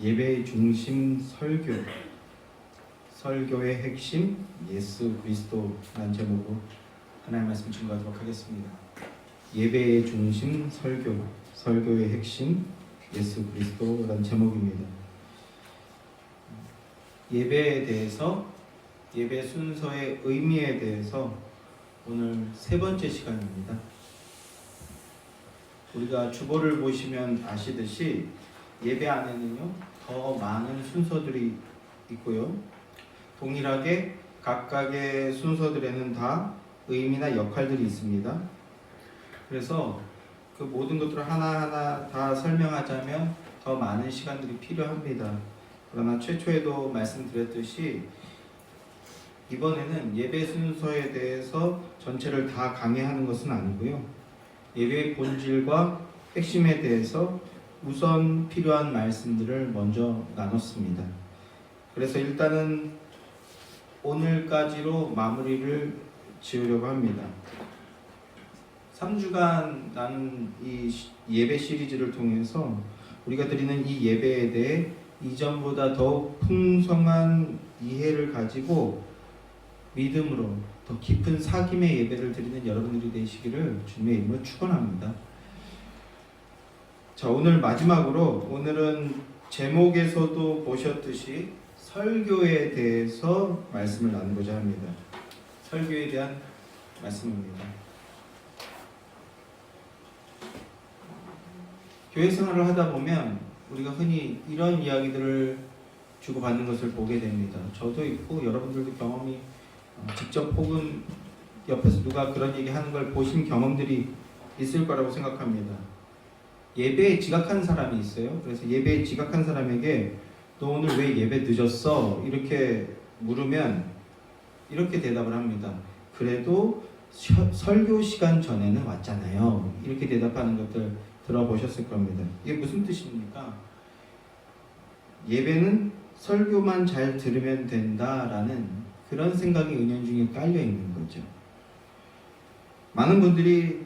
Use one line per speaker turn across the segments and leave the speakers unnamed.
예배의 중심 설교, 설교의 핵심 예수 그리스도라는 제목으로 하나님의 말씀 증거하도록 하겠습니다. 예배의 중심 설교, 설교의 핵심 예수 그리스도라는 제목입니다. 예배에 대해서, 예배 순서의 의미에 대해서 오늘 세 번째 시간입니다. 우리가 주보를 보시면 아시듯이 예배 안에는요 더 많은 순서들이 있고요, 동일하게 각각의 순서들에는 다 의미나 역할들이 있습니다. 그래서 그 모든 것들을 하나하나 다 설명하자면 더 많은 시간들이 필요합니다. 그러나 최초에도 말씀드렸듯이 이번에는 예배 순서에 대해서 전체를 다 강의하는 것은 아니고요, 예배의 본질과 핵심에 대해서 우선 필요한 말씀들을 먼저 나눴습니다. 그래서 일단은 오늘까지로 마무리를 지으려고 합니다. 3주간 나는 이 예배 시리즈를 통해서 우리가 드리는 이 예배에 대해 이전보다 더욱 풍성한 이해를 가지고 믿음으로 더 깊은 사귐의 예배를 드리는 여러분들이 되시기를 주님의 이름으로 축원합니다. 자, 오늘 마지막으로, 오늘은 제목에서도 보셨듯이 설교에 대해서 말씀을 나누고자 합니다. 설교에 대한 말씀입니다. 교회 생활을 하다 보면 우리가 흔히 이런 이야기들을 주고받는 것을 보게 됩니다. 저도 있고 여러분들도 경험이 직접 혹은 옆에서 누가 그런 얘기 하는 걸 보신 경험들이 있을 거라고 생각합니다. 예배에 지각한 사람이 있어요. 그래서 예배에 지각한 사람에게 너 오늘 왜 예배 늦었어? 이렇게 물으면 이렇게 대답을 합니다. 그래도 설교 시간 전에는 왔잖아요. 이렇게 대답하는 것들 들어보셨을 겁니다. 이게 무슨 뜻입니까? 예배는 설교만 잘 들으면 된다라는 그런 생각이 은연중에 깔려 있는 거죠. 많은 분들이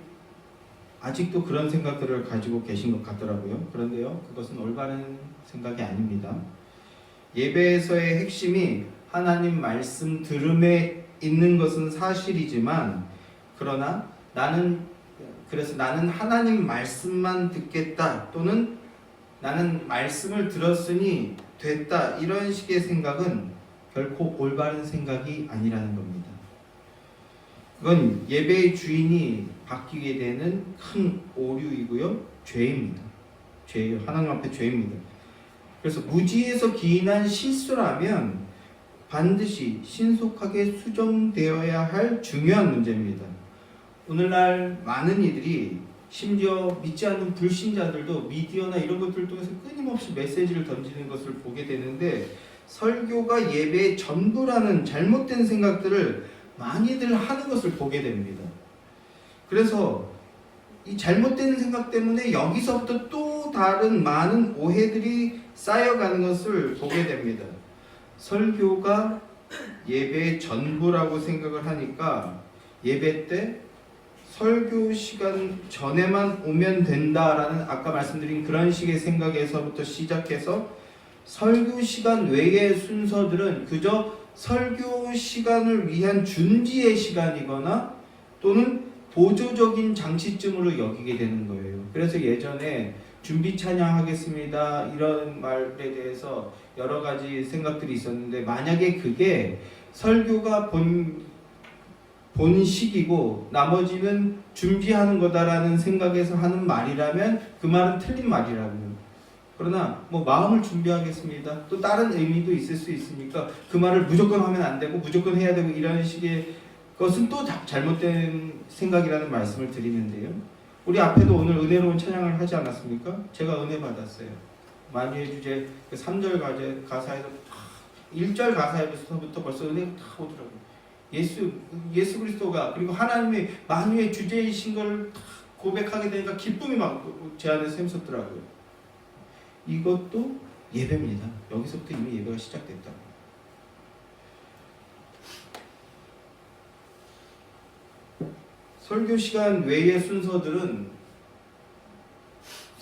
아직도 그런 생각들을 가지고 계신 것 같더라고요. 그런데요, 그것은 올바른 생각이 아닙니다. 예배에서의 핵심이 하나님 말씀 들음에 있는 것은 사실이지만, 그러나 나는 하나님 말씀만 듣겠다, 또는 나는 말씀을 들었으니 됐다, 이런 식의 생각은 결코 올바른 생각이 아니라는 겁니다. 그건 예배의 주인이 바뀌게 되는 큰 오류이고요, 죄입니다. 죄예요. 하나님 앞에 죄입니다. 그래서 무지에서 기인한 실수라면 반드시 신속하게 수정되어야 할 중요한 문제입니다. 오늘날 많은 이들이, 심지어 믿지 않는 불신자들도 미디어나 이런 것들을 통해서 끊임없이 메시지를 던지는 것을 보게 되는데, 설교가 예배의 전부라는 잘못된 생각들을 많이들 하는 것을 보게 됩니다. 그래서 이 잘못된 생각 때문에 여기서부터 또 다른 많은 오해들이 쌓여가는 것을 보게 됩니다. 설교가 예배의 전부라고 생각을 하니까 예배 때 설교 시간 전에만 오면 된다라는, 아까 말씀드린 그런 식의 생각에서부터 시작해서 설교 시간 외의 순서들은 그저 설교 시간을 위한 준비의 시간이거나 또는 보조적인 장치쯤으로 여기게 되는 거예요. 그래서 예전에 준비 찬양하겠습니다 이런 말에 대해서 여러 가지 생각들이 있었는데, 만약에 그게 설교가 본식이고 나머지는 준비하는 거다라는 생각에서 하는 말이라면 그 말은 틀린 말이라고요. 그러나 마음을 준비하겠습니다, 또 다른 의미도 있을 수 있으니까 그 말을 무조건 하면 안 되고 무조건 해야 되고 이런 식의 것은 또 잘못된 생각이라는 말씀을 드리는데요, 우리 앞에도 오늘 은혜로운 찬양을 하지 않았습니까? 제가 은혜 받았어요. 만유의 주제 3절 가사에서 1절 가사에서부터 벌써 은혜가 다 오더라고요. 예수 그리스도가, 그리고 하나님의 만유의 주제이신 걸 고백하게 되니까 기쁨이 막 제 안에 샘솟더라고요. 이것도 예배입니다. 여기서부터 이미 예배가 시작됐다. 설교 시간 외의 순서들은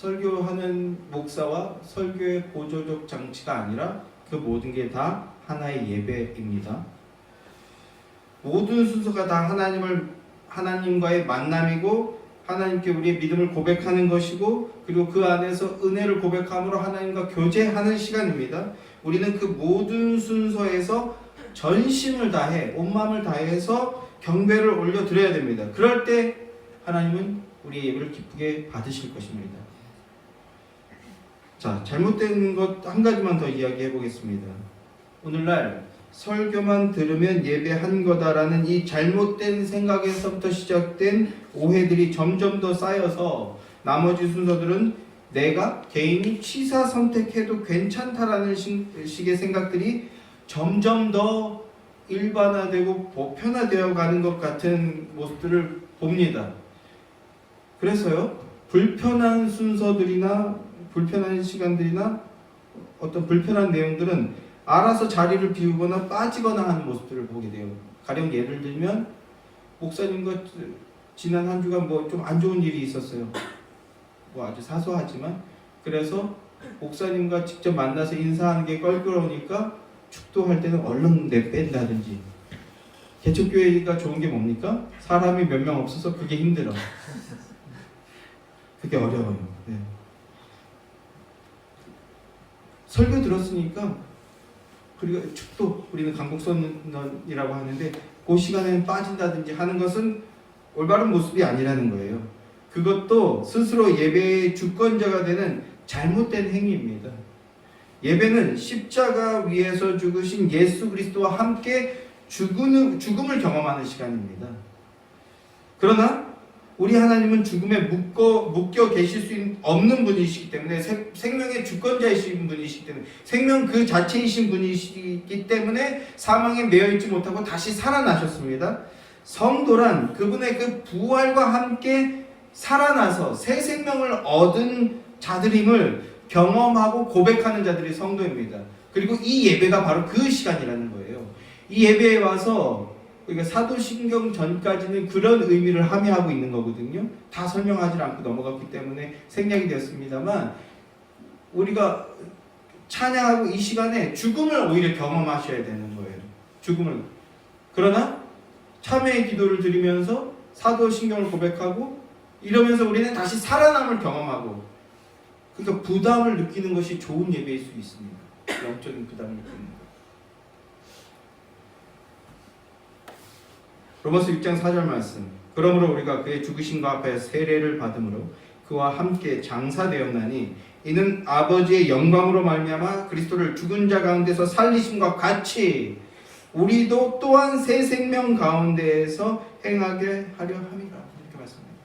설교하는 목사와 설교의 보조적 장치가 아니라 그 모든 게 다 하나의 예배입니다. 모든 순서가 다 하나님과의 만남이고 하나님께 우리의 믿음을 고백하는 것이고 그리고 그 안에서 은혜를 고백함으로 하나님과 교제하는 시간입니다. 우리는 그 모든 순서에서 전심을 다해 온 마음을 다해서 경배를 올려드려야 됩니다. 그럴 때 하나님은 우리의 예배를 기쁘게 받으실 것입니다. 자, 잘못된 것 한 가지만 더 이야기해 보겠습니다. 오늘날 설교만 들으면 예배한 거다라는 이 잘못된 생각에서부터 시작된 오해들이 점점 더 쌓여서 나머지 순서들은 내가 개인이 취사 선택해도 괜찮다라는 식의 생각들이 점점 더 일반화되고 보편화되어 가는 것 같은 모습들을 봅니다. 그래서요, 불편한 순서들이나 불편한 시간들이나 어떤 불편한 내용들은 알아서 자리를 비우거나 빠지거나 하는 모습들을 보게 돼요. 가령 예를 들면 목사님과 지난 한 주간 뭐 좀 안 좋은 일이 있었어요. 뭐 아주 사소하지만 그래서 목사님과 직접 만나서 인사하는 게 껄끄러우니까 축도할 때는 얼른 내뺀다든지. 개척교회가 좋은 게 뭡니까? 사람이 몇 명 없어서 그게 힘들어. 그게 어려워요. 네. 설교 들었으니까 그리고 축도, 우리는 강곡선언이라고 하는데 그 시간에는 빠진다든지 하는 것은 올바른 모습이 아니라는 거예요. 그것도 스스로 예배의 주권자가 되는 잘못된 행위입니다. 예배는 십자가 위에서 죽으신 예수 그리스도와 함께 죽음을 경험하는 시간입니다. 그러나 우리 하나님은 죽음에 묶여 계실 수 없는 분이시기 때문에 생명의 주권자이신 분이시기 때문에 생명 그 자체이신 분이시기 때문에 사망에 매여 있지 못하고 다시 살아나셨습니다. 성도란 그분의 그 부활과 함께 살아나서 새 생명을 얻은 자들임을 경험하고 고백하는 자들이 성도입니다. 그리고 이 예배가 바로 그 시간이라는 거예요. 이 예배에 와서 그러니까 사도신경 전까지는 그런 의미를 함의하고 있는 거거든요. 다 설명하지 않고 넘어갔기 때문에 생략이 되었습니다만 우리가 찬양하고 이 시간에 죽음을 오히려 경험하셔야 되는 거예요. 죽음을. 그러나 참회의 기도를 드리면서 사도신경을 고백하고 이러면서 우리는 다시 살아남을 경험하고 그러니까 부담을 느끼는 것이 좋은 예배일 수 있습니다. 영적인 부담을 느끼는 것. 로마서 6장 4절 말씀. 그러므로 우리가 그의 죽으심과 합하여 세례를 받음으로 그와 함께 장사되었나니 이는 아버지의 영광으로 말미암아 그리스도를 죽은 자 가운데서 살리심과 같이 우리도 또한 새 생명 가운데에서 행하게 하려 함이라. 이렇게 말씀합니다.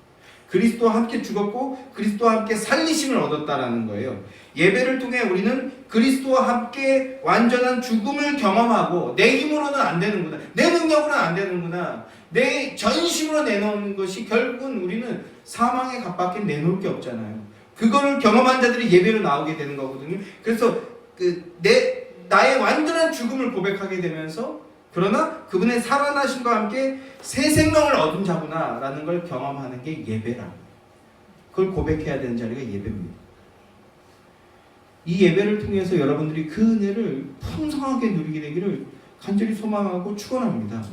그리스도와 함께 죽었고 그리스도와 함께 살리심을 얻었다라는 거예요. 예배를 통해 우리는 그리스도와 함께 완전한 죽음을 경험하고 내 힘으로는 안 되는구나, 내 능력으로는 안 되는구나, 내 전심으로 내놓는 것이 결국은 우리는 사망의 값밖에 내놓을 게 없잖아요. 그거를 경험한 자들이 예배로 나오게 되는 거거든요. 그래서 나의 완전한 죽음을 고백하게 되면서 그러나 그분의 살아나심과 함께 새 생명을 얻은 자구나 라는 걸 경험하는 게 예배라고. 그걸 고백해야 되는 자리가 예배입니다. 이 예배를 통해서 여러분들이 그 은혜를 풍성하게 누리게 되기를 간절히 소망하고 축원합니다.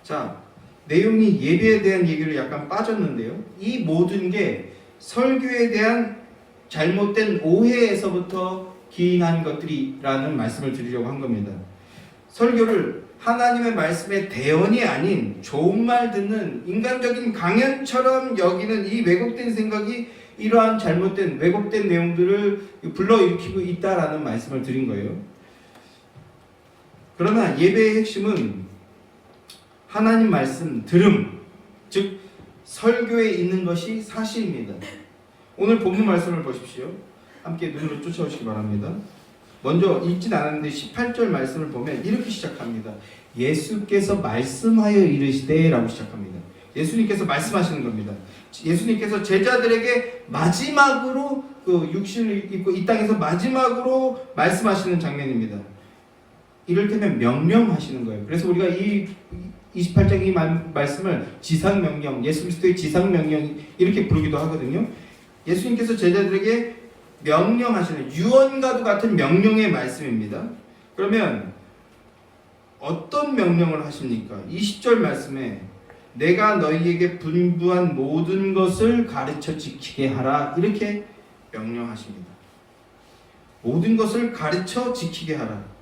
자, 내용이 예배에 대한 얘기를 약간 빠졌는데요. 이 모든 게 설교에 대한 잘못된 오해에서부터 기인한 것들이라는 말씀을 드리려고 한 겁니다. 설교를 하나님의 말씀의 대언이 아닌 좋은 말 듣는 인간적인 강연처럼 여기는 이 왜곡된 생각이 이러한 잘못된 왜곡된 내용들을 불러일으키고 있다라는 말씀을 드린 거예요. 그러나 예배의 핵심은 하나님 말씀 들음, 즉 설교에 있는 것이 사실입니다. 오늘 본문 말씀을 보십시오. 함께 눈으로 쫓아오시기 바랍니다. 먼저 읽진 않았는데 18절 말씀을 보면 이렇게 시작합니다. 예수께서 말씀하여 이르시되 라고 시작합니다. 예수님께서 말씀하시는 겁니다. 예수님께서 제자들에게 마지막으로 그 육신을 입고 이 땅에서 마지막으로 말씀하시는 장면입니다. 이를테면 명령하시는 거예요. 그래서 우리가 이 28장 이 말씀을 지상명령, 예수 그리스도의 지상명령 이렇게 부르기도 하거든요. 예수님께서 제자들에게 명령하시는 유언과도 같은 명령의 말씀입니다. 그러면 어떤 명령을 하십니까? 20절 말씀에 내가 너희에게 분부한 모든 것을 가르쳐 지키게 하라 이렇게 명령하십니다. 모든 것을 가르쳐 지키게 하라.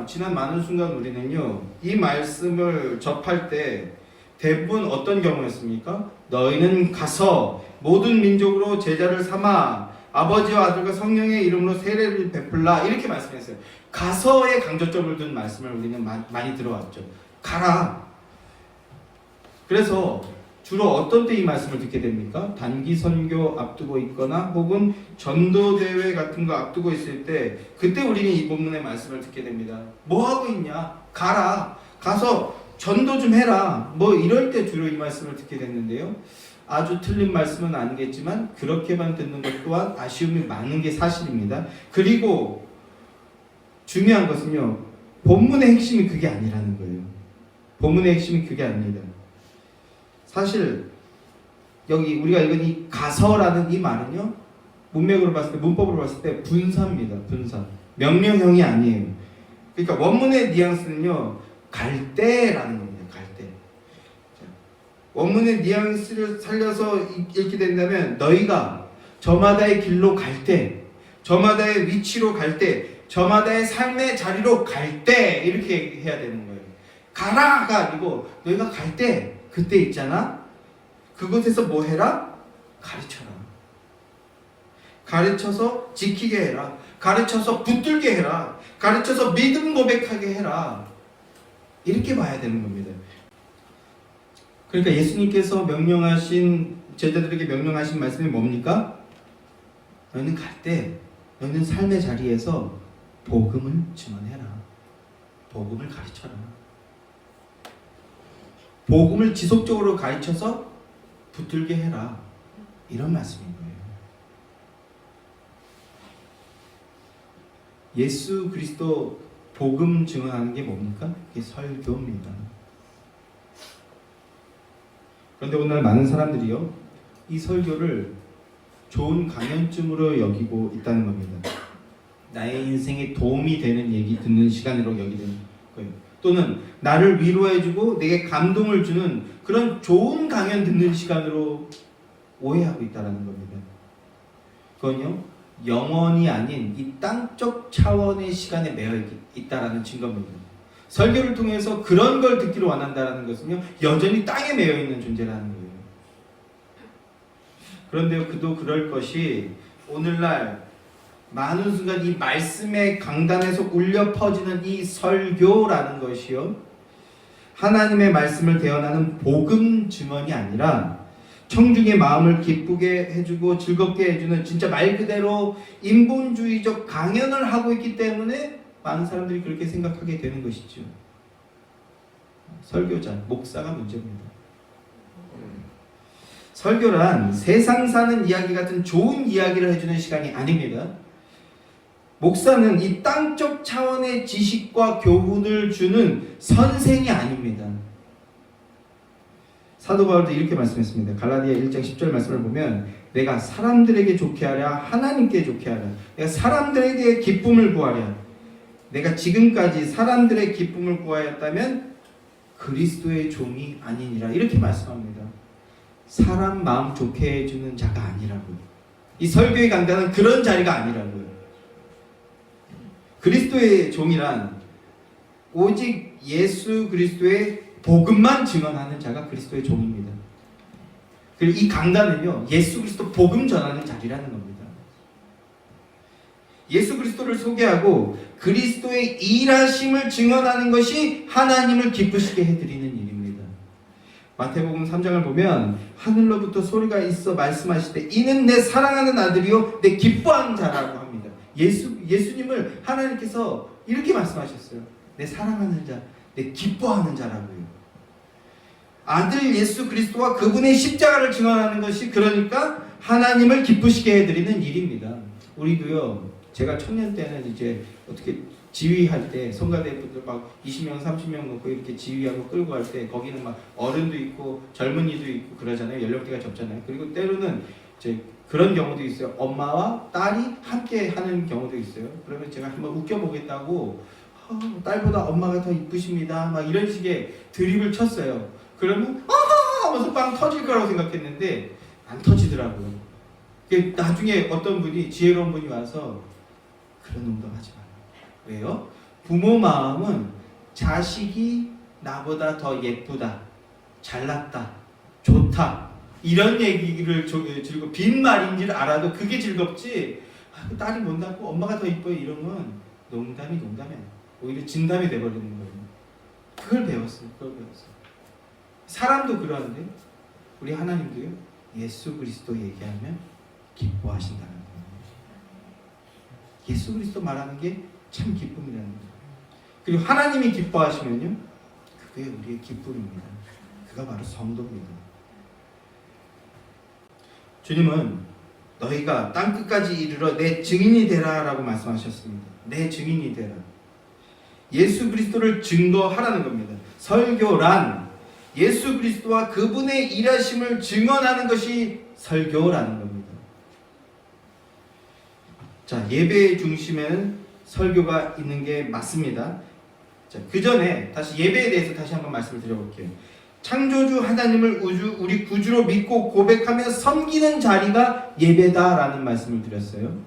지난 많은 순간 우리는요 이 말씀을 접할 때 대부분 어떤 경우였습니까? 너희는 가서 모든 민족으로 제자를 삼아 아버지와 아들과 성령의 이름으로 세례를 베풀라 이렇게 말씀했어요. 가서에 강조점을 둔 말씀을 우리는 많이 들어왔죠. 가라. 그래서 주로 어떤 때 이 말씀을 듣게 됩니까? 단기 선교 앞두고 있거나 혹은 전도대회 같은 거 앞두고 있을 때 그때 우리는 이 본문의 말씀을 듣게 됩니다. 뭐 하고 있냐? 가라. 가서 전도 좀 해라. 뭐 이럴 때 주로 이 말씀을 듣게 됐는데요. 아주 틀린 말씀은 아니겠지만 그렇게만 듣는 것 또한 아쉬움이 많은 게 사실입니다. 그리고 중요한 것은요. 본문의 핵심이 그게 아니라는 거예요. 본문의 핵심이 그게 아닙니다. 사실 여기 우리가 읽은 이 가서라는 이 말은요. 문맥으로 봤을 때 문법으로 봤을 때 분사입니다. 분사. 명령형이 아니에요. 그러니까 원문의 뉘앙스는요. 갈 때라는 겁니다. 갈 때. 원문의 뉘앙스를 살려서 읽게 된다면 너희가 저마다의 길로 갈 때, 저마다의 위치로 갈 때, 저마다의 삶의 자리로 갈 때 이렇게 해야 되는 거예요. 가라가 아니고 너희가 갈 때 그때 있잖아. 그곳에서 뭐 해라? 가르쳐라. 가르쳐서 지키게 해라. 가르쳐서 붙들게 해라. 가르쳐서 믿음 고백하게 해라. 이렇게 봐야 되는 겁니다. 그러니까 예수님께서 제자들에게 명령하신 말씀이 뭡니까? 너희는 갈 때, 너희는 삶의 자리에서 복음을 증언해라. 복음을 가르쳐라. 복음을 지속적으로 가르쳐서 붙들게 해라. 이런 말씀인 거예요. 예수 그리스도 복음 증언하는 게 뭡니까? 그게 설교입니다. 그런데 오늘 많은 사람들이요, 이 설교를 좋은 강연쯤으로 여기고 있다는 겁니다. 나의 인생에 도움이 되는 얘기 듣는 시간으로 여기는 거예요. 또는 나를 위로해주고 내게 감동을 주는 그런 좋은 강연 듣는 시간으로 오해하고 있다는 겁니다. 그건요, 영원이 아닌 이 땅적 차원의 시간에 매여 있다라는 증거입니다. 설교를 통해서 그런 걸 듣기를 원한다는 것은요, 여전히 땅에 매여 있는 존재라는 거예요. 그런데요, 그도 그럴 것이 오늘날 많은 순간 이 말씀의 강단에서 울려 퍼지는 이 설교라는 것이요, 하나님의 말씀을 대언하는 복음 증언이 아니라 청중의 마음을 기쁘게 해주고 즐겁게 해주는 진짜 말 그대로 인본주의적 강연을 하고 있기 때문에 많은 사람들이 그렇게 생각하게 되는 것이죠. 설교자, 목사가 문제입니다. 설교란 세상 사는 이야기 같은 좋은 이야기를 해주는 시간이 아닙니다. 목사는 이 땅적 차원의 지식과 교훈을 주는 선생이 아닙니다. 사도 바울도 이렇게 말씀했습니다. 갈라디아 1장 10절 말씀을 보면 내가 사람들에게 좋게 하랴 하나님께 좋게 하랴, 내가 사람들에게 기쁨을 구하랴, 내가 지금까지 사람들의 기쁨을 구하였다면 그리스도의 종이 아니니라, 이렇게 말씀합니다. 사람 마음 좋게 해주는 자가 아니라고요. 이 설교의 강단은 그런 자리가 아니라고요. 그리스도의 종이란 오직 예수 그리스도의 복음만 증언하는 자가 그리스도의 종입니다. 그리고 이 강단은요, 예수 그리스도 복음 전하는 자리라는 겁니다. 예수 그리스도를 소개하고 그리스도의 일하심을 증언하는 것이 하나님을 기쁘시게 해드리는 일입니다. 마태복음 3장을 보면 하늘로부터 소리가 있어 말씀하실 때 이는 내 사랑하는 아들이요 내 기뻐하는 자라고 합니다. 예수님을 하나님께서 이렇게 말씀하셨어요. 내 사랑하는 자, 내 기뻐하는 자라고요. 아들 예수 그리스도와 그분의 십자가를 증언하는 것이 그러니까 하나님을 기쁘시게 해드리는 일입니다. 우리도요, 제가 청년 때는 이제 어떻게 지휘할 때 성가대분들 막 20명, 30명 놓고 이렇게 지휘하고 끌고 갈 때 거기는 막 어른도 있고 젊은이도 있고 그러잖아요. 연령대가 적잖아요. 그리고 때로는 이제 그런 경우도 있어요. 엄마와 딸이 함께 하는 경우도 있어요. 그러면 제가 한번 웃겨보겠다고 딸보다 엄마가 더 이쁘십니다. 막 이런 식의 드립을 쳤어요. 그러면 하면서 빵 터질 거라고 생각했는데 안 터지더라고요. 나중에 어떤 분이 지혜로운 분이 와서 그런 농담하지 마. 왜요? 부모 마음은 자식이 나보다 더 예쁘다, 잘났다, 좋다 이런 얘기를 빈말인지를 알아도 그게 즐겁지. 딸이 못났고 엄마가 더 이뻐요 이런 건 농담이 아니야. 오히려 진담이 돼버리는 거예요. 그걸 배웠어요. 사람도 그러한데 우리 하나님도요. 예수 그리스도 얘기하면 기뻐하신다는 거예요. 예수 그리스도 말하는 게 참 기쁨이라는 거예요. 그리고 하나님이 기뻐하시면요. 그게 우리의 기쁨입니다. 그가 바로 성도입니다. 주님은 너희가 땅끝까지 이르러 내 증인이 되라 라고 말씀하셨습니다. 내 증인이 되라. 예수 그리스도를 증거하라는 겁니다. 설교란 예수 그리스도와 그분의 일하심을 증언하는 것이 설교라는 겁니다. 자, 예배의 중심에는 설교가 있는 게 맞습니다. 자, 그 전에 다시 예배에 대해서 다시 한번 말씀을 드려볼게요. 창조주 하나님을 우리 구주로 믿고 고백하며 섬기는 자리가 예배다라는 말씀을 드렸어요.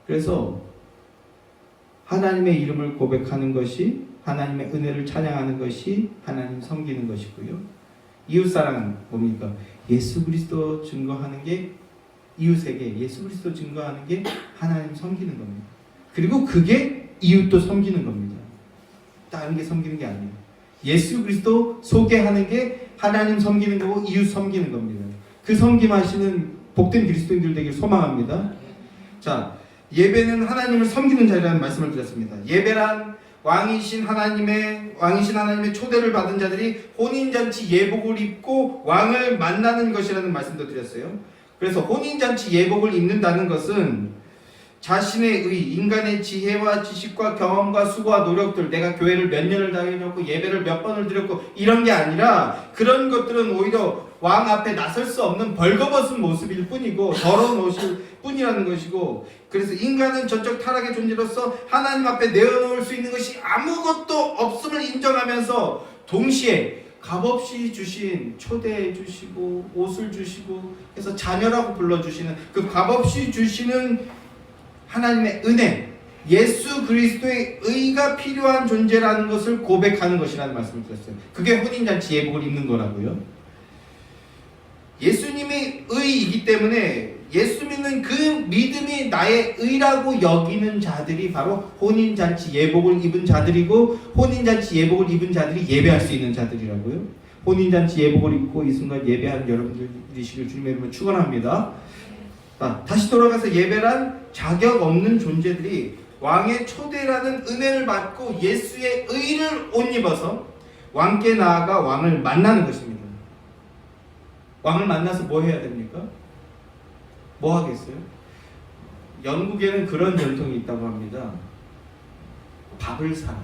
그래서 하나님의 이름을 고백하는 것이 하나님의 은혜를 찬양하는 것이 하나님 섬기는 것이고요. 이웃사랑은 뭡니까? 예수 그리스도 증거하는 게 이웃에게 예수 그리스도 증거하는 게 하나님 섬기는 겁니다. 그리고 그게 이웃도 섬기는 겁니다. 다른 게 섬기는 게 아니에요. 예수 그리스도 소개하는 게 하나님 섬기는 거고 이웃 섬기는 겁니다. 그 섬김하시는 복된 그리스도인들 되길 소망합니다. 자, 예배는 하나님을 섬기는 자리라는 말씀을 드렸습니다. 예배란 왕이신 하나님의 초대를 받은 자들이 혼인잔치 예복을 입고 왕을 만나는 것이라는 말씀도 드렸어요. 그래서 혼인잔치 예복을 입는다는 것은 자신의 인간의 지혜와 지식과 경험과 수고와 노력들, 내가 교회를 몇 년을 다녔고 예배를 몇 번을 드렸고 이런 게 아니라 그런 것들은 오히려 왕 앞에 나설 수 없는 벌거벗은 모습일 뿐이고 더러운 옷일 뿐이라는 것이고, 그래서 인간은 전적 타락의 존재로서 하나님 앞에 내어놓을 수 있는 것이 아무것도 없음을 인정하면서 동시에 값없이 주신 초대해 주시고 옷을 주시고 해서 자녀라고 불러주시는 그 값없이 주시는 하나님의 은혜, 예수 그리스도의 의가 필요한 존재라는 것을 고백하는 것이라는 말씀을 드렸어요. 그게 혼인잔치 예복을 입는 거라고요. 예수님이 의이기 때문에 예수 믿는 그 믿음이 나의 의라고 여기는 자들이 바로 혼인잔치 예복을 입은 자들이고, 혼인잔치 예복을 입은 자들이 예배할 수 있는 자들이라고요. 혼인잔치 예복을 입고 이 순간 예배하는 여러분들이시길 주님의 이름으로 축원합니다. 다시 돌아가서 예배란 자격 없는 존재들이 왕의 초대라는 은혜를 받고 예수의 의를 옷 입어서 왕께 나아가 왕을 만나는 것입니다. 왕을 만나서 뭐 해야 됩니까? 뭐 하겠어요? 영국에는 그런 전통이 있다고 합니다. 밥을 사라.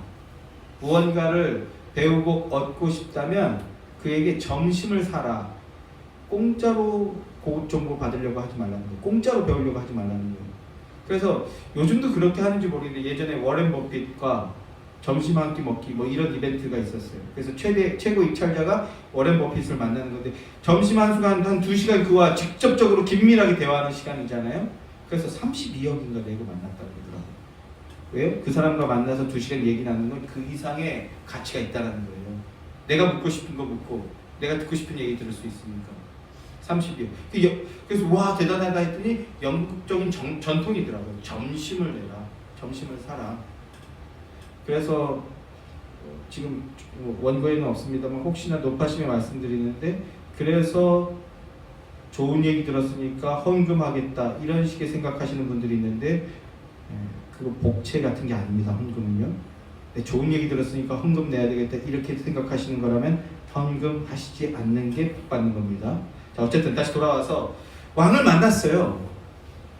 무언가를 배우고 얻고 싶다면 그에게 점심을 사라. 공짜로 고급 정보 받으려고 하지 말라는 거예요. 공짜로 배우려고 하지 말라는 거예요. 그래서 요즘도 그렇게 하는지 모르겠는데 예전에 워렌 버핏과 점심 한 끼 먹기 뭐 이런 이벤트가 있었어요. 그래서 최고 입찰자가 워렌 버핏을 만나는 건데 점심 한 시간 한 2시간 그와 직접적으로 긴밀하게 대화하는 시간이잖아요. 그래서 32억인가 내고 만났다고 그러더라고요. 왜요? 그 사람과 만나서 2시간 얘기 나누는 건 그 이상의 가치가 있다는 거예요. 내가 묻고 싶은 거 묻고 내가 듣고 싶은 얘기 들을 수 있으니까. 30억. 그래서 와 대단하다 했더니 영국적인 전통이더라고요. 점심을 내라. 점심을 사라. 그래서 지금 원고에는 없습니다만 혹시나 높아심에 말씀드리는데, 그래서 좋은 얘기 들었으니까 헌금하겠다 이런 식의 생각하시는 분들이 있는데 그거 복채 같은 게 아닙니다. 헌금은요. 좋은 얘기 들었으니까 헌금 내야 되겠다 이렇게 생각하시는 거라면 헌금하시지 않는 게 복 받는 겁니다. 자, 어쨌든 다시 돌아와서 왕을 만났어요.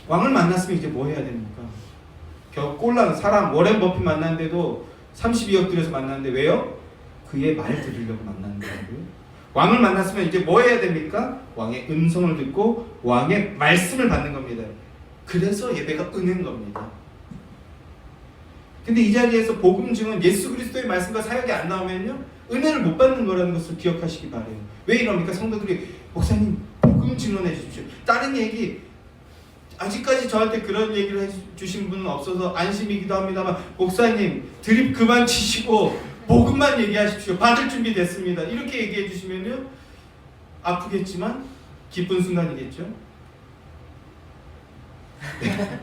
왕을 만났으면 이제 뭐 해야 됩니까? 꼴랑 사람 워렌 버핏 만났는데도 32억 들여서 만났는데 왜요? 그의 말 들으려고 만나는 거고요. 왕을 만났으면 이제 뭐 해야 됩니까? 왕의 음성을 듣고 왕의 말씀을 받는 겁니다. 그래서 예배가 은혜인 겁니다. 근데 이 자리에서 복음 증언 예수 그리스도의 말씀과 사역이 안 나오면요 은혜를 못 받는 거라는 것을 기억하시기 바래요. 왜 이럽니까? 성도들이 목사님 복음 증언해 주십시오. 다른 얘기 아직까지 저한테 그런 얘기를 해주신 분은 없어서 안심이기도 합니다만 목사님 드립 그만 치시고 복음만 얘기하십시오. 받을 준비 됐습니다. 이렇게 얘기해 주시면요 아프겠지만 기쁜 순간이겠죠. 네.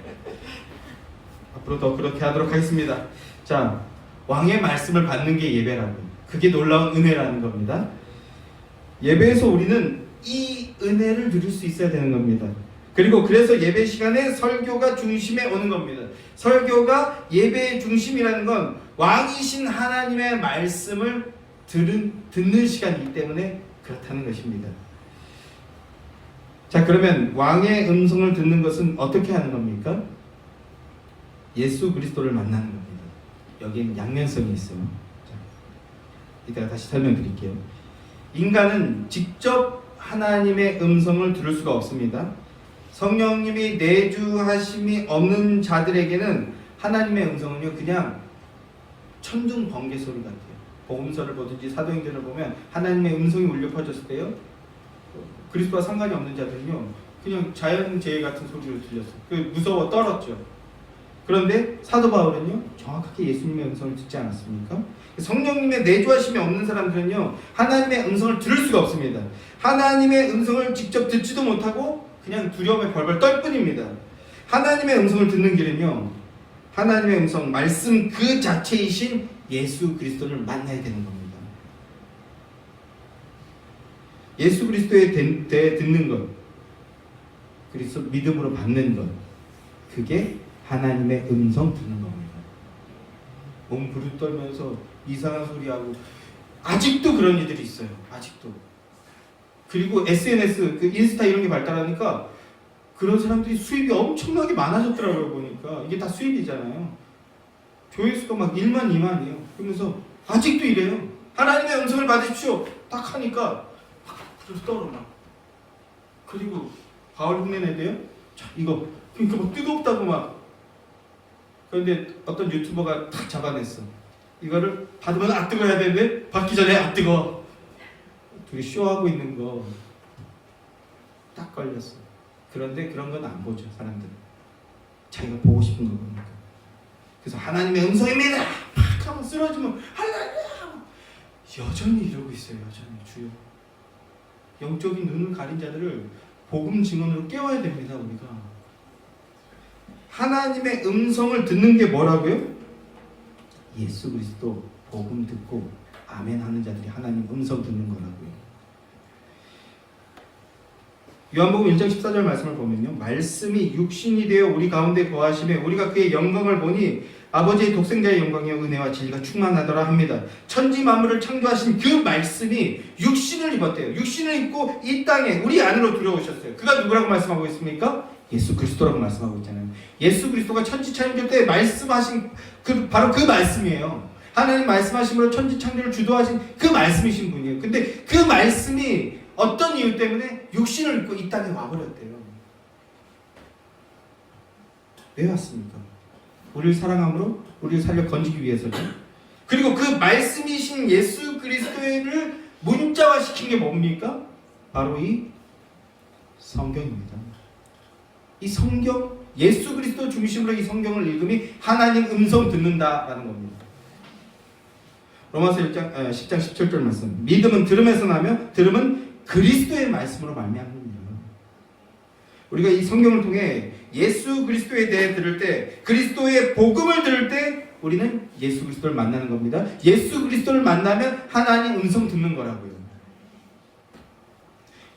앞으로 더 그렇게 하도록 하겠습니다. 자, 왕의 말씀을 받는 게 예배라고. 그게 놀라운 은혜라는 겁니다. 예배에서 우리는 이 은혜를 누릴 수 있어야 되는 겁니다. 그리고 그래서 예배 시간에 설교가 중심에 오는 겁니다. 설교가 예배의 중심이라는 건 왕이신 하나님의 말씀을 듣는 시간이기 때문에 그렇다는 것입니다. 자, 그러면 왕의 음성을 듣는 것은 어떻게 하는 겁니까? 예수 그리스도를 만나는 겁니다. 여기엔 양면성이 있어요. 자, 이따가 다시 설명드릴게요. 인간은 직접 하나님의 음성을 들을 수가 없습니다. 성령님이 내주하심이 없는 자들에게는 하나님의 음성은요 그냥 천둥 번개 소리 같아요. 복음서를 보든지 사도행전을 보면 하나님의 음성이 울려 퍼졌을 때요 그리스도와 상관이 없는 자들은요 그냥 자연재해 같은 소리로 들렸어요. 그 무서워 떨었죠. 그런데 사도 바울은요 정확하게 예수님의 음성을 듣지 않았습니까? 성령님의 내주하심이 없는 사람들은요 하나님의 음성을 들을 수가 없습니다. 하나님의 음성을 직접 듣지도 못하고 그냥 두려움에 벌벌 떨 뿐입니다. 하나님의 음성을 듣는 길은요 하나님의 음성, 말씀 그 자체이신 예수 그리스도를 만나야 되는 겁니다. 예수 그리스도에 대해 듣는 것, 그리스도 믿음으로 받는 것, 그게 하나님의 음성 듣는 겁니다. 몸 부르 떨면서 이상한 소리하고 아직도 그런 이들이 있어요. 아직도. 그리고 SNS, 그 인스타 이런 게 발달하니까 그런 사람들이 수입이 엄청나게 많아졌더라고요. 보니까 이게 다 수입이잖아요. 조회수가 막 1만 2만이에요. 그러면서 아직도 이래요. 하나님의 음성을 받으십시오. 딱 하니까 막 떨어 막. 그리고 바울 흉내내대요. 자 이거 그러니까 막 뜨겁다고 막. 그런데 어떤 유튜버가 탁 잡아냈어. 이거를 받으면 안 뜨거워야 되는데 받기 전에 안 뜨거워. 둘이 쇼하고 있는 거 딱 걸렸어. 그런데 그런 건 안 보죠 사람들은. 자기가 보고 싶은 거 보니까. 그래서 하나님의 음성입니다 팍 하면 쓰러지면 할렐루야 여전히 이러고 있어요. 여전히 주여 영적인 눈을 가린 자들을 복음 증언으로 깨워야 됩니다. 우리가 하나님의 음성을 듣는 게 뭐라고요? 예수 그리스도 복음 듣고 아멘 하는 자들이 하나님 음성 듣는 거라고요. 요한복음 1장 14절 말씀을 보면요 말씀이 육신이 되어 우리 가운데 거하심에 우리가 그의 영광을 보니 아버지의 독생자의 영광이요 은혜와 진리가 충만하더라 합니다. 천지 만물을 창조하신 그 말씀이 육신을 입었대요. 육신을 입고 이 땅에 우리 안으로 들어오셨어요. 그가 누구라고 말씀하고 있습니까? 예수 그리스도라고 말씀하고 있잖아요. 예수 그리스도가 천지 창조 때 말씀하신 바로 그 말씀이에요. 하나님 말씀하심으로 천지 창조를 주도하신 그 말씀이신 분이에요. 근데 그 말씀이 어떤 이유 때문에 육신을 입고 이 땅에 와버렸대요. 왜 왔습니까? 우리를 사랑함으로 우리를 살려 건지기 위해서죠. 그리고 그 말씀이신 예수 그리스도를 문자화시킨 게 뭡니까? 바로 이 성경입니다. 이 성경, 예수 그리스도 중심으로 이 성경을 읽음이 하나님 음성 듣는다라는 겁니다. 로마서 10장 17절 말씀. 믿음은 들음에서 나며 들음은 그리스도의 말씀으로 말미암습니다. 우리가 이 성경을 통해 예수 그리스도에 대해 들을 때, 그리스도의 복음을 들을 때 우리는 예수 그리스도를 만나는 겁니다. 예수 그리스도를 만나면 하나님 음성 듣는 거라고요.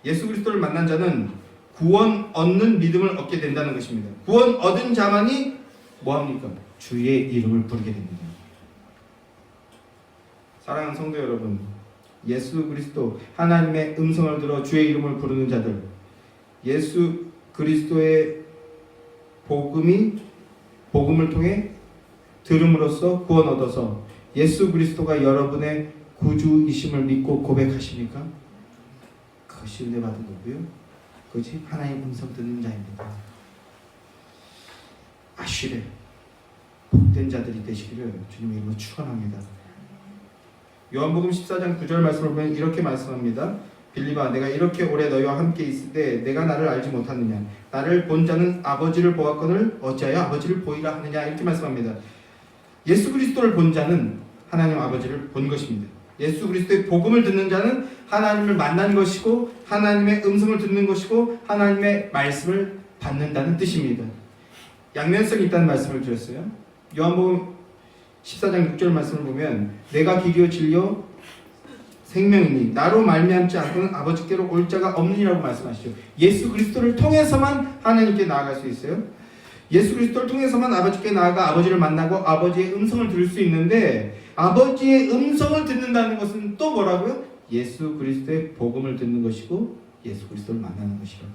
예수 그리스도를 만난 자는 구원 얻는 믿음을 얻게 된다는 것입니다. 구원 얻은 자만이 뭐합니까? 주의 이름을 부르게 됩니다. 사랑하는 성도 여러분, 예수 그리스도 하나님의 음성을 들어 주의 이름을 부르는 자들, 예수 그리스도의 복음이 복음을 통해 들음으로써 구원 얻어서 예수 그리스도가 여러분의 구주이심을 믿고 고백하십니까? 그것이 은혜 받은 거고요. 그것이 하나님의 음성 듣는 자입니다. 아쉬레 복된 자들이 되시기를 주님의 이름으로 축원합니다. 요한복음 14장 9절 말씀을 보면 이렇게 말씀합니다. 빌립아, 내가 이렇게 오래 너희와 함께 있을 때 내가 나를 알지 못하느냐? 나를 본 자는 아버지를 보았거늘 어찌하여 아버지를 보이라 하느냐? 이렇게 말씀합니다. 예수 그리스도를 본 자는 하나님 아버지를 본 것입니다. 예수 그리스도의 복음을 듣는 자는 하나님을 만난 것이고 하나님의 음성을 듣는 것이고 하나님의 말씀을 받는다는 뜻입니다. 양면성이 있다는 말씀을 드렸어요. 요한복음 14장 6절 말씀을 보면 내가 길이요 진리요 생명이니 나로 말미암지 않고는 아버지께로 올 자가 없느니라고 말씀하시죠. 예수 그리스도를 통해서만 하나님께 나아갈 수 있어요. 예수 그리스도를 통해서만 아버지께 나아가 아버지를 만나고 아버지의 음성을 들을 수 있는데 아버지의 음성을 듣는다는 것은 또 뭐라고요? 예수 그리스도의 복음을 듣는 것이고 예수 그리스도를 만나는 것이라고.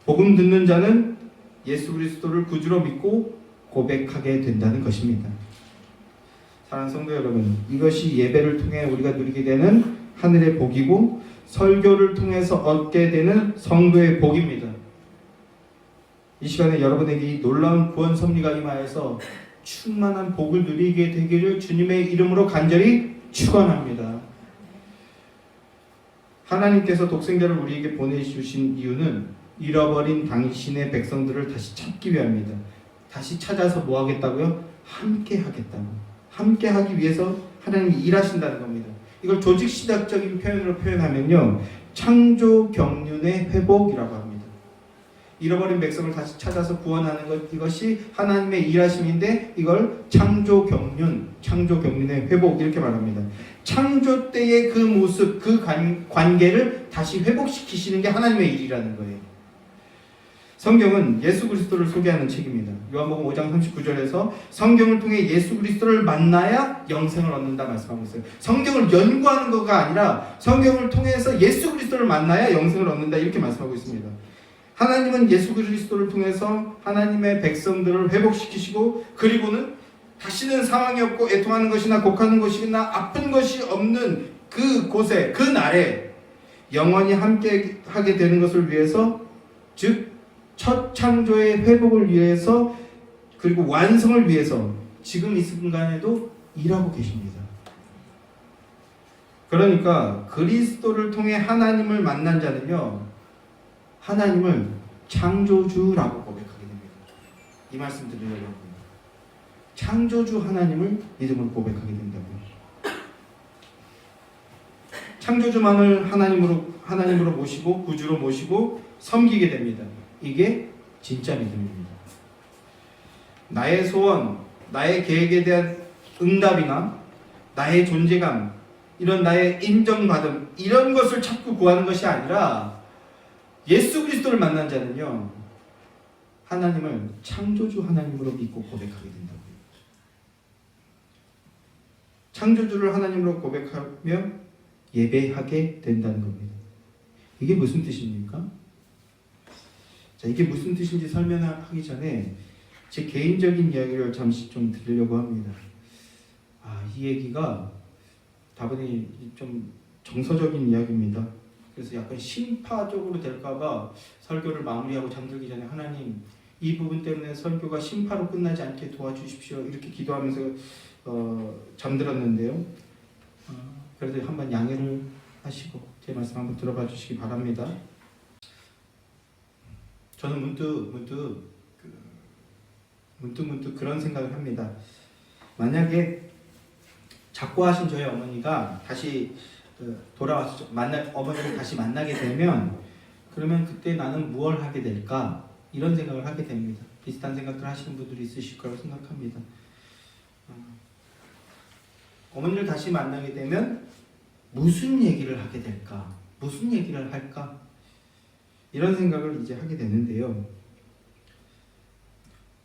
복음 듣는 자는 예수 그리스도를 구주로 믿고 고백하게 된다는 것입니다. 사랑하는 성도 여러분, 이것이 예배를 통해 우리가 누리게 되는 하늘의 복이고 설교를 통해서 얻게 되는 성도의 복입니다. 이 시간에 여러분에게 이 놀라운 구원 섭리가 임하여서 충만한 복을 누리게 되기를 주님의 이름으로 간절히 축원합니다. 하나님께서 독생자를 우리에게 보내주신 이유는 잃어버린 당신의 백성들을 다시 찾기 위함입니다. 다시 찾아서 뭐 하겠다고요? 함께 하겠다고. 함께 하기 위해서 하나님이 일하신다는 겁니다. 이걸 조직시작적인 표현으로 표현하면요, 창조 경륜의 회복이라고 합니다. 잃어버린 백성을 다시 찾아서 구원하는 것, 이것이 하나님의 일하심인데 이걸 창조 경륜의 회복 이렇게 말합니다. 창조 때의 그 모습, 그 관계를 다시 회복시키시는 게 하나님의 일이라는 거예요. 성경은 예수 그리스도를 소개하는 책입니다. 요한복음 5장 39절에서 성경을 통해 예수 그리스도를 만나야 영생을 얻는다 말씀하고 있어요. 성경을 연구하는 것가 아니라 성경을 통해서 예수 그리스도를 만나야 영생을 얻는다 이렇게 말씀하고 있습니다. 하나님은 예수 그리스도를 통해서 하나님의 백성들을 회복시키시고 그리고는 다시는 사망이 없고 애통하는 것이나 곡하는 것이나 아픈 것이 없는 그 곳에 그 날에 영원히 함께 하게 되는 것을 위해서, 즉 첫 창조의 회복을 위해서 그리고 완성을 위해서 지금 이 순간에도 일하고 계십니다. 그러니까 그리스도를 통해 하나님을 만난 자는요, 하나님을 창조주라고 고백하게 됩니다. 이 말씀 드리려고 합니다. 창조주 하나님을 믿음으로 고백하게 된다고요. 창조주만을 하나님으로 모시고 구주로 모시고 섬기게 됩니다. 이게 진짜 믿음입니다. 나의 소원, 나의 계획에 대한 응답이나 나의 존재감, 이런 나의 인정받음, 이런 것을 찾고 구하는 것이 아니라 예수 그리스도를 만난 자는요, 하나님을 창조주 하나님으로 믿고 고백하게 된다고요. 창조주를 하나님으로 고백하며 예배하게 된다는 겁니다. 이게 무슨 뜻입니까? 자, 이게 무슨 뜻인지 설명하기 전에 제 개인적인 이야기를 잠시 좀 드리려고 합니다. 이 얘기가 다분히 좀 정서적인 이야기입니다. 그래서 약간 심파적으로 될까봐 설교를 마무리하고 잠들기 전에 하나님, 이 부분 때문에 설교가 심파로 끝나지 않게 도와주십시오, 이렇게 기도하면서 잠들었는데요. 그래도 한번 양해를 하시고 제 말씀 한번 들어봐 주시기 바랍니다. 저는 문득 그런 생각을 합니다. 만약에 작고하신 저희 어머니가 다시 돌아와서 어머니를 다시 만나게 되면, 그러면 그때 나는 무엇을 하게 될까? 이런 생각을 하게 됩니다. 비슷한 생각들 하시는 분들이 있으실 거라고 생각합니다. 어머니를 다시 만나게 되면 무슨 얘기를 하게 될까? 무슨 얘기를 할까? 이런 생각을 이제 하게 되는데요.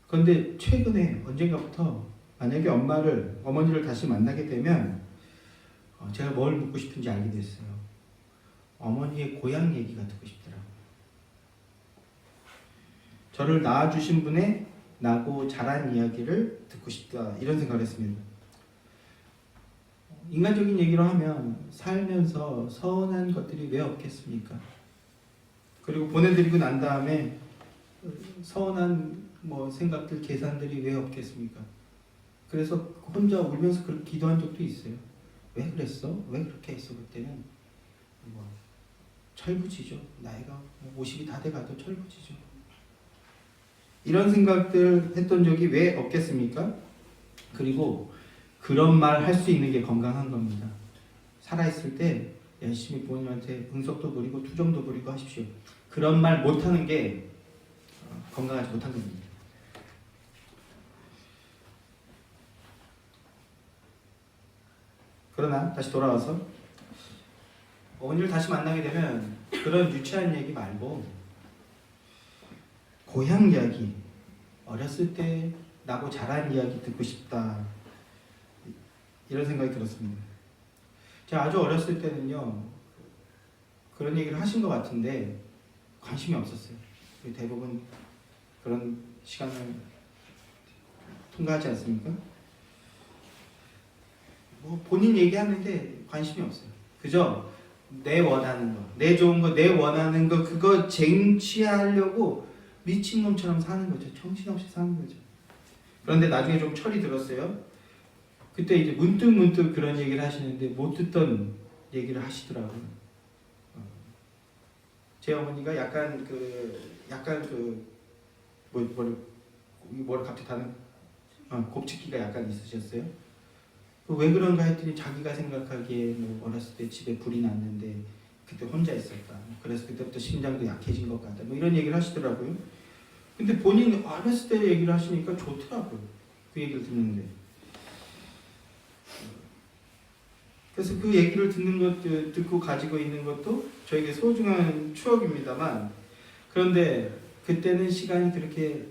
그런데 최근에 언젠가부터 만약에 어머니를 다시 만나게 되면 제가 뭘 묻고 싶은지 알게 됐어요. 어머니의 고향 얘기가 듣고 싶더라고요. 저를 낳아주신 분의 나고 자란 이야기를 듣고 싶다 이런 생각을 했습니다. 인간적인 얘기로 하면 살면서 서운한 것들이 왜 없겠습니까? 그리고 보내드리고 난 다음에 서운한 생각들, 계산들이 왜 없겠습니까? 그래서 혼자 울면서 그렇게 기도한 적도 있어요. 왜 그랬어? 왜 그렇게 했어? 그때는 철부지죠. 나이가 50이 다 돼가도 철부지죠. 이런 생각들 했던 적이 왜 없겠습니까? 그리고 그런 말 할 수 있는 게 건강한 겁니다. 살아있을 때 열심히 부모님한테 응석도 부리고 투정도 부리고 하십시오. 그런 말 못하는 게 건강하지 못한 겁니다. 그러나 다시 돌아와서 어머니를 다시 만나게 되면 그런 유치한 얘기 말고 고향 이야기, 어렸을 때 나고 자란 이야기 듣고 싶다 이런 생각이 들었습니다. 제가 아주 어렸을 때는요 그런 얘기를 하신 것 같은데 관심이 없었어요. 대부분 그런 시간을 통과하지 않습니까? 본인 얘기하는데 관심이 없어요. 그저 내 원하는 거, 내 좋은 거, 내 원하는 거 그거 쟁취하려고 미친놈처럼 사는 거죠. 정신없이 사는 거죠. 그런데 나중에 좀 철이 들었어요. 그때 이제 문득 그런 얘기를 하시는데 못 듣던 얘기를 하시더라고요. 제 어머니가 약간 뭘 갑자기 다는 곱치기가 약간 있으셨어요. 왜 그런가 했더니 자기가 생각하기에 어렸을 때 집에 불이 났는데 그때 혼자 있었다. 그래서 그때부터 심장도 약해진 것 같다. 이런 얘기를 하시더라고요. 근데 본인이 어렸을 때 얘기를 하시니까 좋더라고요. 그 얘기를 듣는데. 그래서 그 얘기를 듣고 가지고 있는 것도 저에게 소중한 추억입니다만, 그런데 그때는 시간이 그렇게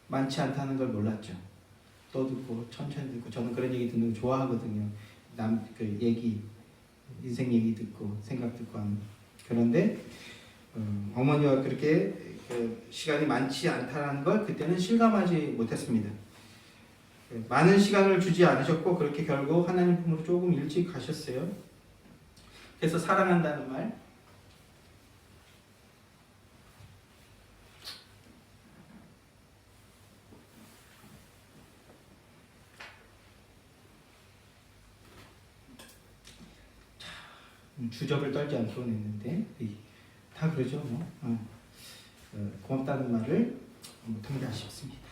많지 않다는 걸 몰랐죠. 또 듣고 천천히 듣고, 저는 그런 얘기 듣는 거 좋아하거든요. 그 얘기, 인생 얘기 듣고 생각 듣고 하는. 그런데 어머니와 그렇게 시간이 많지 않다는 걸 그때는 실감하지 못했습니다. 많은 시간을 주지 않으셨고 그렇게 결국 하나님 품으로 조금 일찍 가셨어요. 그래서 사랑한다는 말, 주접을 떨지 않기로 했는데 다 그러죠. 고맙다는 말을 못한 게 아쉽습니다.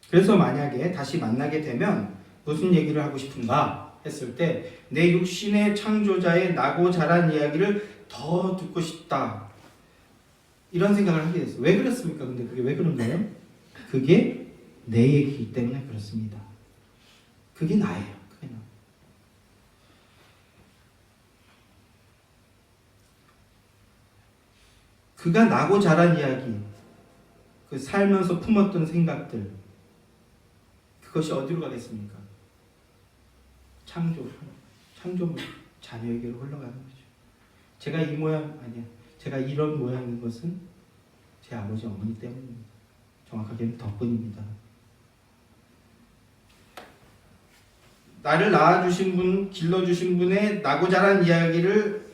그래서 만약에 다시 만나게 되면 무슨 얘기를 하고 싶은가 했을 때 내 육신의 창조자의 나고 자란 이야기를 더 듣고 싶다 이런 생각을 하게 됐어요. 왜 그렇습니까? 근데 그게 왜 그런가요? 그게 내 얘기이기 때문에 그렇습니다. 그게 나예요. 그게 나. 그가 나고 자란 이야기, 그 살면서 품었던 생각들, 그것이 어디로 가겠습니까? 창조물, 자녀에게로 흘러가는 거죠. 제가 이 모양 아니야. 제가 이런 모양인 것은 제 아버지 어머니 때문입니다. 정확하게는 덕분입니다. 나를 낳아주신 분, 길러주신 분의 나고 자란 이야기를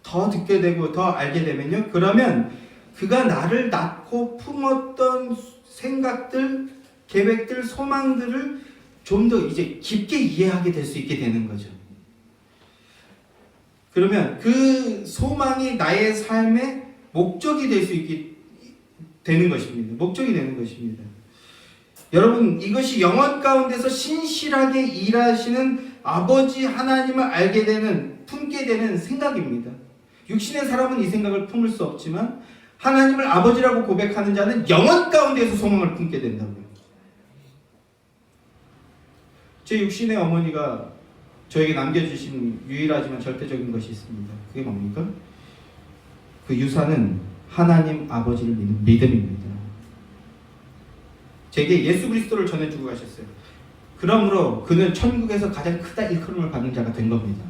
더 듣게 되고 더 알게 되면요. 그러면 그가 나를 낳고 품었던 생각들, 계획들, 소망들을 좀 더 이제 깊게 이해하게 될 수 있게 되는 거죠. 그러면 그 소망이 나의 삶의 목적이 될 수 있게 되는 것입니다. 목적이 되는 것입니다. 여러분, 이것이 영혼 가운데서 신실하게 일하시는 아버지 하나님을 알게 되는, 품게 되는 생각입니다. 육신의 사람은 이 생각을 품을 수 없지만 하나님을 아버지라고 고백하는 자는 영혼 가운데서 소망을 품게 된다고요. 제 육신의 어머니가 저에게 남겨주신 유일하지만 절대적인 것이 있습니다. 그게 뭡니까? 그 유산은 하나님 아버지를 믿는 믿음입니다. 제게 예수 그리스도를 전해주고 가셨어요. 그러므로 그는 천국에서 가장 크다 일컬음을 받는 자가 된 겁니다.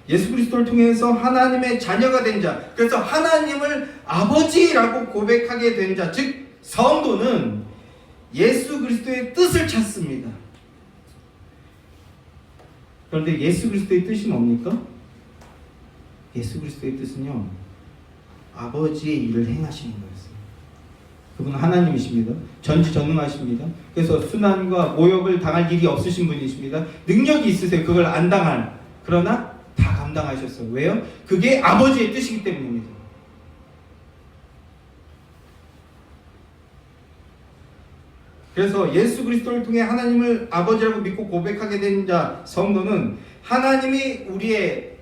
예수 그리스도를 통해서 하나님의 자녀가 된 자, 그래서 하나님을 아버지라고 고백하게 된 자, 즉 성도는 예수 그리스도의 뜻을 찾습니다. 그런데 예수 그리스도의 뜻이 뭡니까? 예수 그리스도의 뜻은요, 아버지의 일을 행하시는 거였어요. 그분은 하나님이십니다. 전지전능하십니다. 그래서 순환과 모욕을 당할 일이 없으신 분이십니다. 능력이 있으세요. 그걸 안 당할. 그러나 다 감당하셨어요. 왜요? 그게 아버지의 뜻이기 때문입니다. 그래서 예수 그리스도를 통해 하나님을 아버지라고 믿고 고백하게 된 자, 성도는 하나님이 우리의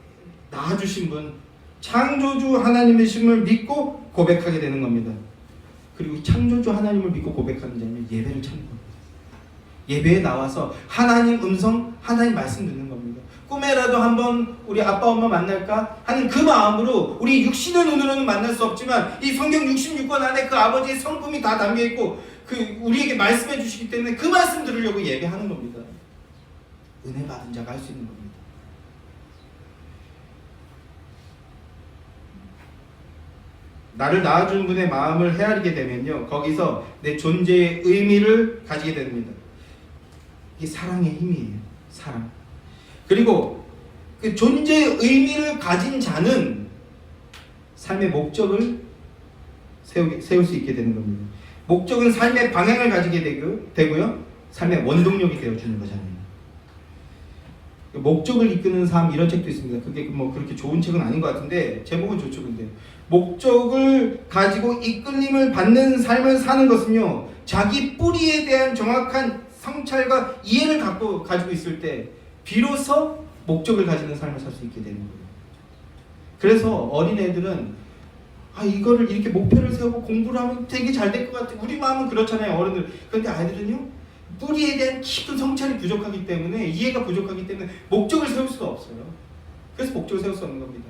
낳아주신 분, 창조주 하나님이심을 믿고 고백하게 되는 겁니다. 그리고 창조주 하나님을 믿고 고백하는 자는 예배를 찾는 겁니다. 예배에 나와서 하나님 음성, 하나님 말씀 듣는 겁니다. 꿈에라도 한번 우리 아빠 엄마 만날까 하는 그 마음으로 우리 육신의 눈으로는 만날 수 없지만 이 성경 66권 안에 그 아버지의 성품이 다 담겨있고 그 우리에게 말씀해 주시기 때문에 그 말씀 들으려고 예배하는 겁니다. 은혜 받은 자가 할 수 있는 겁니다. 나를 낳아준 분의 마음을 헤아리게 되면요, 거기서 내 존재의 의미를 가지게 됩니다. 이게 사랑의 힘이에요. 사랑. 그리고 그 존재의 의미를 가진 자는 삶의 목적을 세울 수 있게 되는 겁니다. 목적은 삶의 방향을 가지게 되고요, 삶의 원동력이 되어주는 거잖아요. 목적을 이끄는 삶, 이런 책도 있습니다. 그게 뭐 그렇게 좋은 책은 아닌 것 같은데 제목은 좋죠. 근데 목적을 가지고 이끌림을 받는 삶을 사는 것은요, 자기 뿌리에 대한 정확한 성찰과 이해를 가지고 있을 때 비로소 목적을 가지는 삶을 살 수 있게 되는 거예요. 그래서 어린애들은 이거를 이렇게 목표를 세우고 공부를 하면 되게 잘 될 것 같아. 우리 마음은 그렇잖아요, 어른들. 그런데 아이들은요, 뿌리에 대한 깊은 성찰이 부족하기 때문에, 이해가 부족하기 때문에 목적을 세울 수가 없어요. 그래서 목적을 세울 수 없는 겁니다.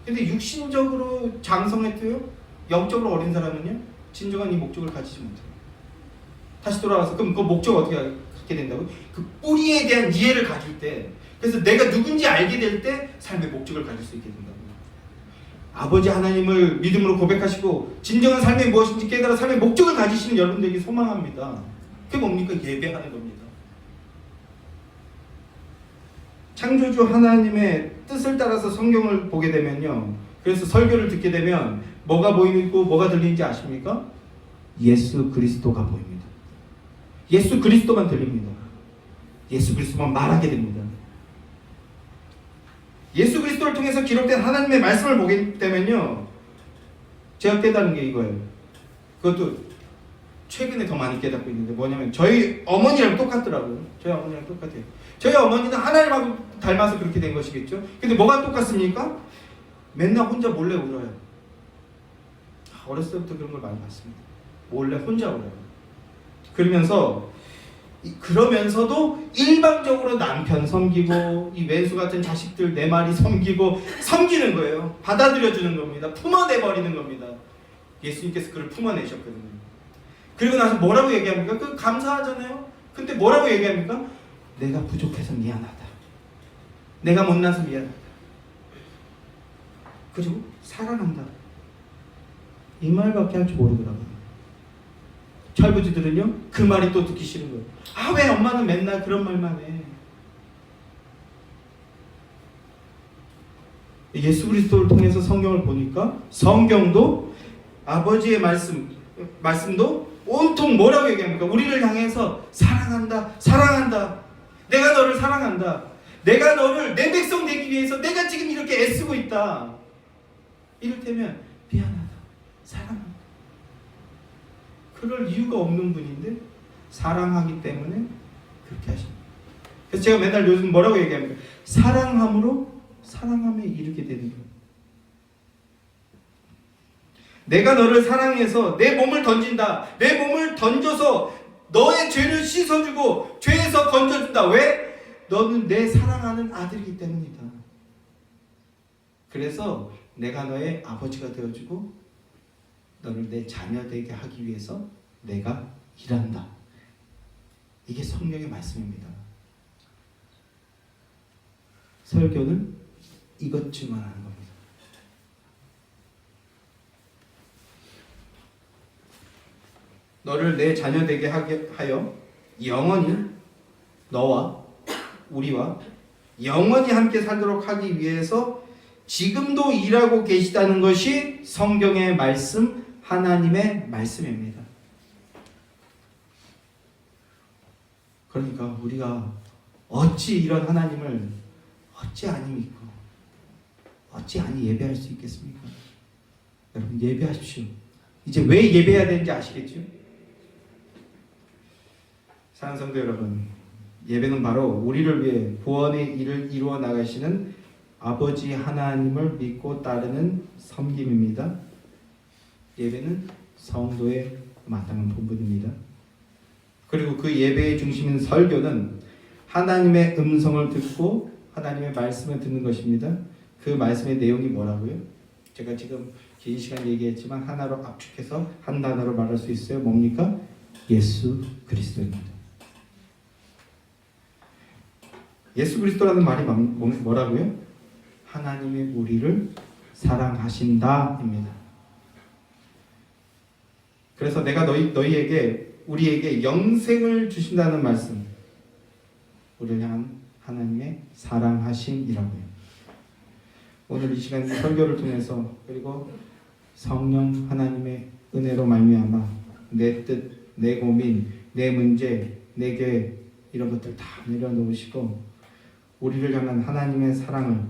근데 육신적으로 장성했고요, 영적으로 어린 사람은요, 진정한 이 목적을 가지지 못해요. 다시 돌아와서 그럼 그 목적 어떻게 갖게 된다고? 그 뿌리에 대한 이해를 가질 때, 그래서 내가 누군지 알게 될 때 삶의 목적을 가질 수 있게 된다고. 아버지 하나님을 믿음으로 고백하시고 진정한 삶이 무엇인지 깨달아 삶의 목적을 가지시는 여러분들에게 소망합니다. 그게 뭡니까? 예배하는 겁니다. 창조주 하나님의 뜻을 따라서 성경을 보게 되면요, 그래서 설교를 듣게 되면 뭐가 보이고 뭐가 들리는지 아십니까? 예수 그리스도가 보입니다. 예수 그리스도만 들립니다. 예수 그리스도만 말하게 됩니다. 예수 그리스도를 통해서 기록된 하나님의 말씀을 보게 되면요, 제가 깨달은 게 이거예요. 그것도 최근에 더 많이 깨닫고 있는데 뭐냐면 저희 어머니랑 똑같더라고요. 저희 어머니랑 똑같아요. 저희 어머니는 하나님하고 닮아서 그렇게 된 것이겠죠. 근데 뭐가 똑같습니까? 맨날 혼자 몰래 울어요. 어렸을 때부터 그런 걸 많이 봤습니다. 몰래 혼자 울어요. 그러면서도 일방적으로 남편 섬기고 이 왼수 같은 자식들 내 말이 섬기는 거예요. 받아들여주는 겁니다. 품어내버리는 겁니다. 예수님께서 그를 품어내셨거든요. 그리고 나서 뭐라고 얘기합니까? 그 감사하잖아요. 근데 뭐라고 얘기합니까? 내가 부족해서 미안하다. 내가 못나서 미안하다. 그리고 사랑한다. 이 말밖에 할 줄 모르더라고요. 철부지들은요, 그 말이 또 듣기 싫은 거예요. 왜 엄마는 맨날 그런 말만 해. 예수 그리스도를 통해서 성경을 보니까 성경도 아버지의 말씀도 온통 뭐라고 얘기합니까? 우리를 향해서 사랑한다, 사랑한다. 내가 너를 사랑한다. 내가 너를 내 백성 되기 위해서 내가 지금 이렇게 애쓰고 있다. 이를테면 미안하다, 사랑한다. 그럴 이유가 없는 분인데 사랑하기 때문에 그렇게 하십니다. 그래서 제가 맨날 요즘 뭐라고 얘기합니까? 사랑함으로 사랑함에 이르게 되는 거예요. 내가 너를 사랑해서 내 몸을 던진다. 내 몸을 던져서 너의 죄를 씻어주고 죄에서 건져준다. 왜? 너는 내 사랑하는 아들이기 때문이다. 그래서 내가 너의 아버지가 되어주고 너를 내 자녀 되게 하기 위해서 내가 일한다. 이게 성경의 말씀입니다. 설교는 이것 증언하는 겁니다. 너를 내 자녀 되게 하여 영원히 너와 우리와 영원히 함께 살도록 하기 위해서 지금도 일하고 계시다는 것이 성경의 말씀, 하나님의 말씀입니다. 그러니까 우리가 어찌 이런 하나님을 어찌 아니 믿고 어찌 아니 예배할 수 있겠습니까? 여러분 예배하십시오. 이제 왜 예배해야 되는지 아시겠죠? 사랑하는 성도 여러분, 예배는 바로 우리를 위해 구원의 일을 이루어 나가시는 아버지 하나님을 믿고 따르는 섬김입니다. 예배는 성도의 마땅한 본분입니다. 그리고 그 예배의 중심인 설교는 하나님의 음성을 듣고 하나님의 말씀을 듣는 것입니다. 그 말씀의 내용이 뭐라고요? 제가 지금 긴 시간 얘기했지만 하나로 압축해서 한 단어로 말할 수 있어요. 뭡니까? 예수 그리스도입니다. 예수 그리스도라는 말이 뭐라고요? 하나님이 우리를 사랑하신다입니다. 그래서 내가 우리에게 영생을 주신다는 말씀, 우리를 향한 하나님의 사랑하심이라고요. 오늘 이 시간 설교를 통해서 그리고 성령 하나님의 은혜로 말미암아 내 뜻, 내 고민, 내 문제, 내 계획 이런 것들 다 내려놓으시고 우리를 향한 하나님의 사랑을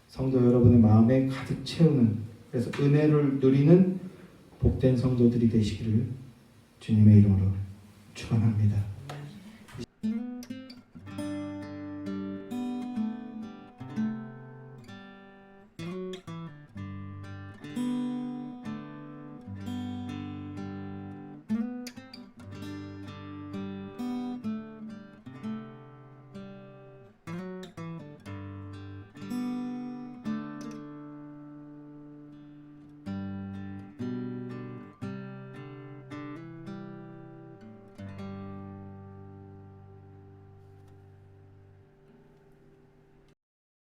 성도 여러분의 마음에 가득 채우는, 그래서 은혜를 누리는 복된 성도들이 되시기를 주님의 이름으로 축원합니다.